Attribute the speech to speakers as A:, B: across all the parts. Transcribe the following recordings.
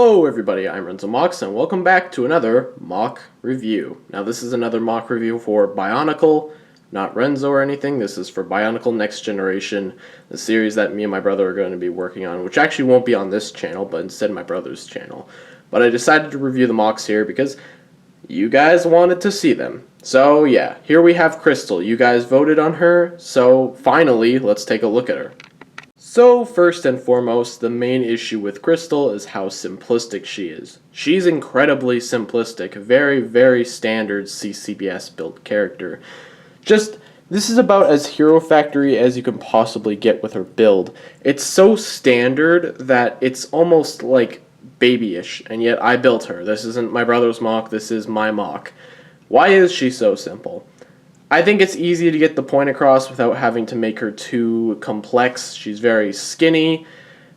A: Hello everybody, I'm Renzo Mox, and welcome back to another mock review. Now this is another mock review for Bionicle, not Renzo or anything. This is for Bionicle Next Generation, the series that me and my brother are going to be working on, which actually won't be on this channel, but instead my brother's channel. But I decided to review the mocks here because you guys wanted to see them. So yeah, here we have Crystal. You guys voted on her, so finally, let's take a look at her. So first and foremost, the main issue with Crystal is how simplistic she is. She's incredibly simplistic, very, very standard CCBS built character. This is about as Hero Factory as you can possibly get with her build. It's so standard that it's almost like babyish, and yet I built her. This isn't my brother's mock, this is my mock. Why is she so simple? I think it's easy to get the point across without having to make her too complex. She's very skinny.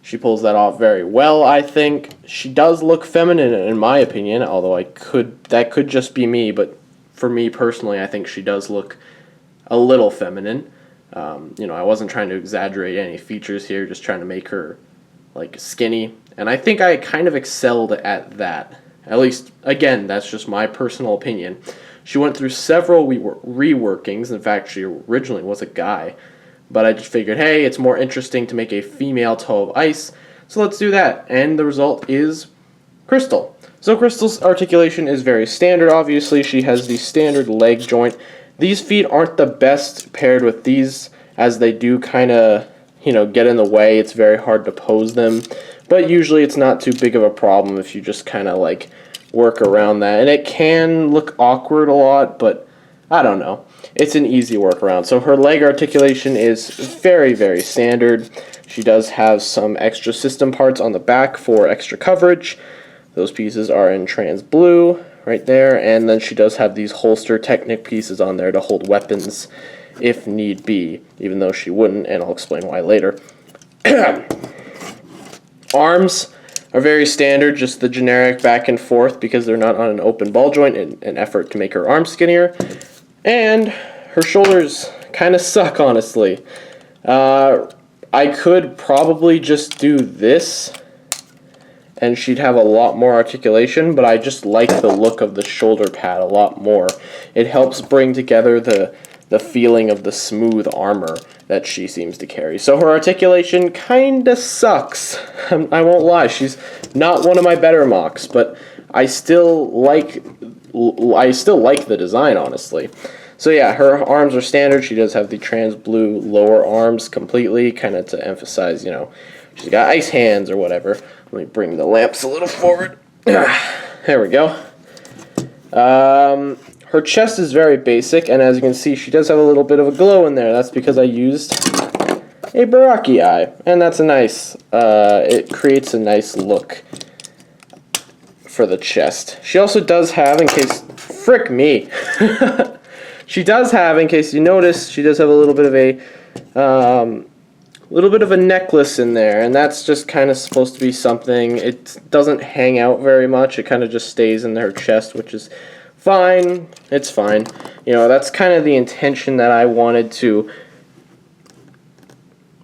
A: She pulls that off very well, I think. She does look feminine in my opinion, although that could just be me, but for me personally, I think she does look a little feminine. I wasn't trying to exaggerate any features here, just trying to make her like skinny, and I think I kind of excelled at that. At least, again, that's just my personal opinion. She went through several reworkings. In fact, she originally was a guy. But I just figured, hey, it's more interesting to make a female toe of ice. So let's do that. And the result is Crystal. So Crystal's articulation is very standard, obviously. She has the standard leg joint. These feet aren't the best paired with these, as they do kind of, get in the way. It's very hard to pose them. But usually it's not too big of a problem if you just kind of like work around that, and it can look awkward a lot, but I don't know. It's an easy workaround. So her leg articulation is very, very standard. She does have some extra system parts on the back for extra coverage. Those pieces are in trans blue right there, and then she does have these holster Technic pieces on there to hold weapons if need be, even though she wouldn't, and I'll explain why later. Arms are very standard, just the generic back and forth because they're not on an open ball joint in an effort to make her arms skinnier. And her shoulders kind of suck, honestly. I could probably just do this and she'd have a lot more articulation, but I just like the look of the shoulder pad a lot more. It helps bring together the feeling of the smooth armor that she seems to carry. So her articulation kinda sucks. I won't lie, she's not one of my better mocks, but I still like the design, honestly. So yeah, her arms are standard. She does have the trans blue lower arms completely, kind of to emphasize, she's got ice hands or whatever. Let me bring the lamps a little forward. There we go. Her chest is very basic, and as you can see, she does have a little bit of a glow in there. That's because I used a Baraki eye, and that's a nice, it creates a nice look for the chest. She also does have, in case, frick me, she does have, in case you notice, she does have a little bit of a necklace in there, and that's just kind of supposed to be something. It doesn't hang out very much. It kind of just stays in her chest, which is fine. It's fine. That's kind of the intention that I wanted to...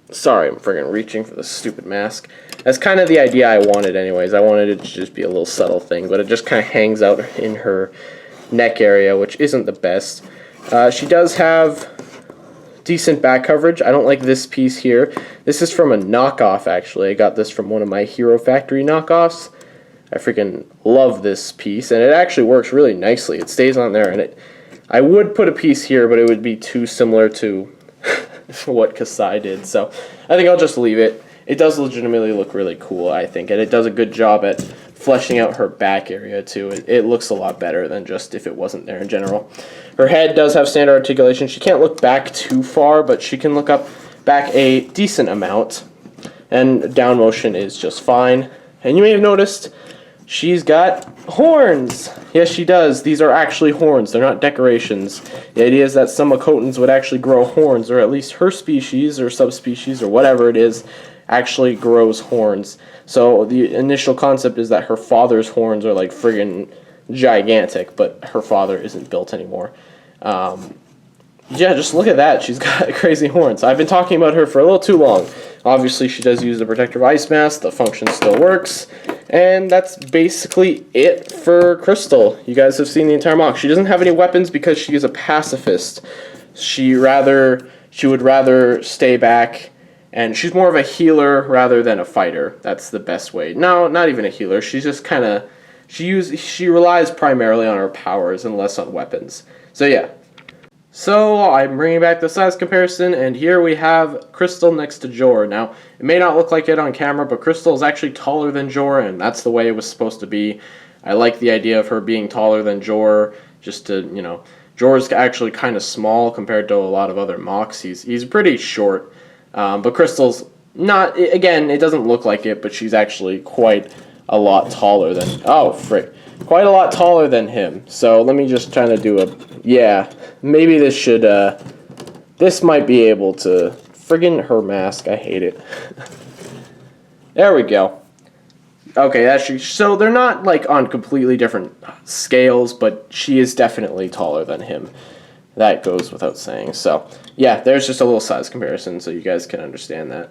A: Sorry, I'm friggin' reaching for the stupid mask. That's kind of the idea I wanted anyways. I wanted it to just be a little subtle thing, but it just kind of hangs out in her neck area, which isn't the best. She does have decent back coverage. I don't like this piece here. This is from a knockoff, actually. I got this from one of my Hero Factory knockoffs. I freaking love this piece, and it actually works really nicely. It stays on there, and I would put a piece here, but it would be too similar to what Kasai did, so I think I'll just leave it. It does legitimately look really cool, I think, and it does a good job at fleshing out her back area, too. It looks a lot better than just if it wasn't there in general. Her head does have standard articulation. She can't look back too far, but she can look back a decent amount, and down motion is just fine. And you may have noticed she's got horns. Yes, she does. These are actually horns. They're not decorations. The idea is that some Makotans would actually grow horns, or at least her species or subspecies or whatever it is actually grows horns. So the initial concept is that her father's horns are like friggin' gigantic, but her father isn't built anymore. Yeah, just look at that. She's got crazy horns. I've been talking about her for a little too long. Obviously, she does use the protective ice mask. The function still works. And that's basically it for Crystal. You guys have seen the entire mock. She doesn't have any weapons because she is a pacifist. She would rather stay back, and she's more of a healer rather than a fighter. That's the best way. No, not even a healer. She's just kind of she relies primarily on her powers and less on weapons. So yeah. So I'm bringing back the size comparison, and here we have Crystal next to Jor. Now, it may not look like it on camera, but Crystal is actually taller than Jor, and that's the way it was supposed to be. I like the idea of her being taller than Jor, just to, you know, Jor's actually kind of small compared to a lot of other mocks. He's pretty short, but Crystal's not, again, it doesn't look like it, but she's actually quite a lot taller than, oh, frick. Quite a lot taller than him. So let me just try to do a, yeah, maybe this should, this might be able to, friggin' her mask, I hate it. There we go. Okay, actually, so they're not, like, on completely different scales, but she is definitely taller than him. That goes without saying. So, yeah, there's just a little size comparison so you guys can understand that.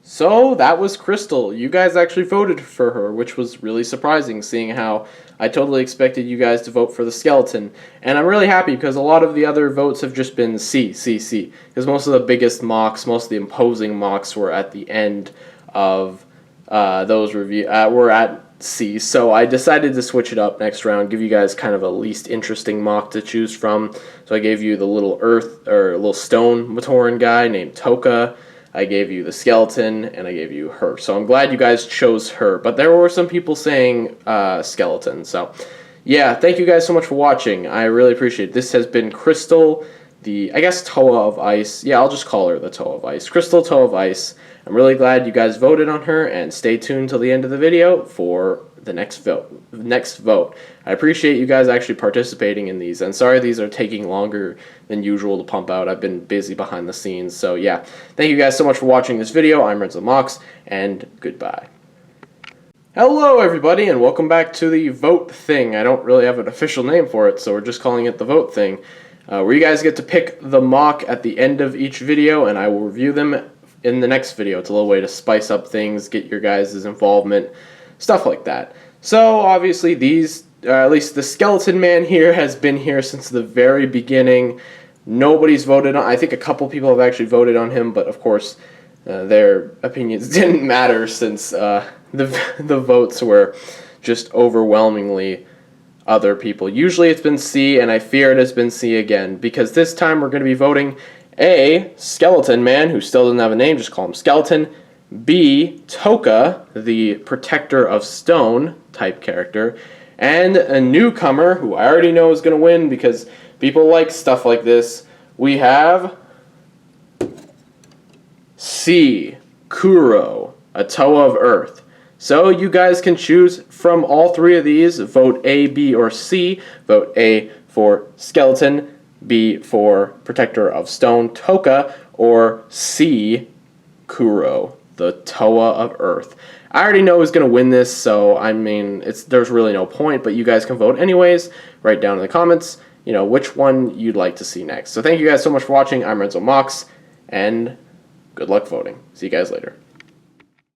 A: So that was Crystal. You guys actually voted for her, which was really surprising, seeing how I totally expected you guys to vote for the skeleton. And I'm really happy because a lot of the other votes have just been C, C, C. Because most of the biggest mocks, most of the imposing mocks were at the end of those reviews, were at C. So I decided to switch it up next round, give you guys kind of a least interesting mock to choose from. So I gave you the little earth, or little stone Matoran guy named Toka. I gave you the skeleton, and I gave you her. So I'm glad you guys chose her. But there were some people saying skeleton. So, yeah, thank you guys so much for watching. I really appreciate it. This has been Crystal, I guess, Toa of Ice. Yeah, I'll just call her the Toa of Ice. Crystal Toa of Ice. I'm really glad you guys voted on her, and stay tuned till the end of the video for the next vote. I appreciate you guys actually participating in these, and sorry these are taking longer than usual to pump out. I've been busy behind the scenes, so yeah. Thank you guys so much for watching this video. I'm Renzo Mox, and goodbye. Hello everybody, and welcome back to the vote thing. I don't really have an official name for it, so we're just calling it the vote thing, where you guys get to pick the mock at the end of each video, and I will review them in the next video. It's a little way to spice up things, get your guys' involvement, stuff like that. So obviously these, at least the skeleton man here has been here since the very beginning. Nobody's voted on, I think a couple people have actually voted on him, but of course their opinions didn't matter since the votes were just overwhelmingly other people. Usually it's been C, and I fear it has been C again, because this time we're going to be voting A, skeleton man, who still doesn't have a name, just call him skeleton. B, Toka, the protector of stone type character, and a newcomer who I already know is going to win because people like stuff like this. We have C, Kuro, a Toa of Earth. So you guys can choose from all three of these. Vote A, B, or C. Vote A for skeleton, B for protector of stone, Toka, or C, Kuro, the Toa of Earth. I already know who's going to win this, so I mean, there's really no point, but you guys can vote anyways. Write down in the comments, you know, which one you'd like to see next. So thank you guys so much for watching. I'm Renzo Mox, and good luck voting. See you guys later.